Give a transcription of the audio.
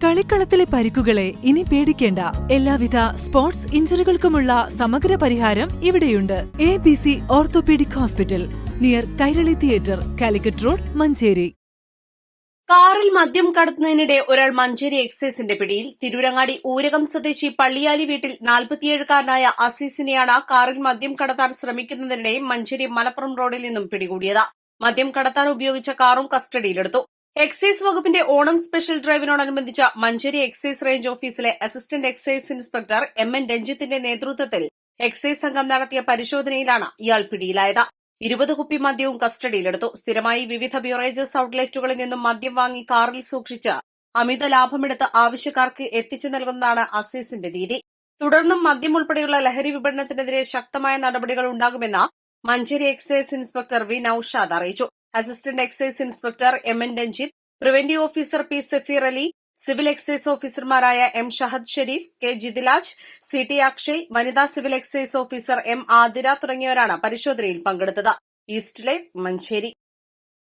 കളിക്കളത്തിലെ പരിക്കുകളെ ഇനി പേടിക്കേണ്ട. എല്ലാവിധ സ്പോർട്സ് ഇഞ്ചുറികൾക്കുമുള്ള സമഗ്ര പരിഹാരം ഇവിടെയുണ്ട്. ABC orthopaedic hospital, near Kairali theatre, Calicut road, Manjeri. കാറിൽ മദ്യം കടത്തുന്നതിനിടെ ഒരാൾ മഞ്ചേരി എക്സൈസിന്റെ പിടിയിൽ. തിരൂരങ്ങാടി ഊരകം സ്വദേശി പള്ളിയാലി വീട്ടിൽ 47-കാരനായ അസീസിനെയാണ് കാറിൽ മദ്യം കടത്താൻ ശ്രമിക്കുന്നതിനിടെ മഞ്ചേരി മലപ്പുറം റോഡിൽ നിന്നും പിടികൂടിയത്. മദ്യം കടത്താൻ ഉപയോഗിച്ച കാറും കസ്റ്റഡിയിലെടുത്തു. എക്സൈസ് വകുപ്പിന്റെ ഓണം സ്പെഷ്യൽ ഡ്രൈവിനോടനുബന്ധിച്ച മഞ്ചേരി എക്സൈസ് റേഞ്ച് ഓഫീസിലെ അസിസ്റ്റന്റ് എക്സൈസ് ഇൻസ്പെക്ടർ MN രഞ്ജിത്തിന്റെ നേതൃത്വത്തിൽ എക്സൈസ് സംഘം നടത്തിയ പരിശോധനയിലാണ് ഇയാൾ പിടിയിലായത്. 20 കുപ്പി മദ്യവും കസ്റ്റഡിയിലെടുത്തു. സ്ഥിരമായി വിവിധ ബ്യൂറേജസ് ഔട്ട്ലെറ്റുകളിൽ നിന്നും മദ്യം വാങ്ങി കാറിൽ സൂക്ഷിച്ച് അമിത ലാഭമെടുത്ത് ആവശ്യക്കാർക്ക് എത്തിച്ചു നൽകുന്നതാണ് അസീസിന്റെ രീതി. തുടർന്നും മദ്യം ഉൾപ്പെടെയുള്ള ലഹരി വിപണനത്തിനെതിരെ ശക്തമായ നടപടികൾ ഉണ്ടാകുമെന്ന് Manjeri excise inspector V Naushad അറിയിച്ചു. Assistant excise inspector MN Ranjith, preventive officer P Safeer Ali, civil excise ഓഫീസർമാരായ M Shahad Sherif, K Jithilaj, CT Akshay, വനിതാ civil excise officer M Athira തുടങ്ങിയവരാണ് പരിശോധനയിൽ പങ്കെടുത്തത്. East live, Manjeri.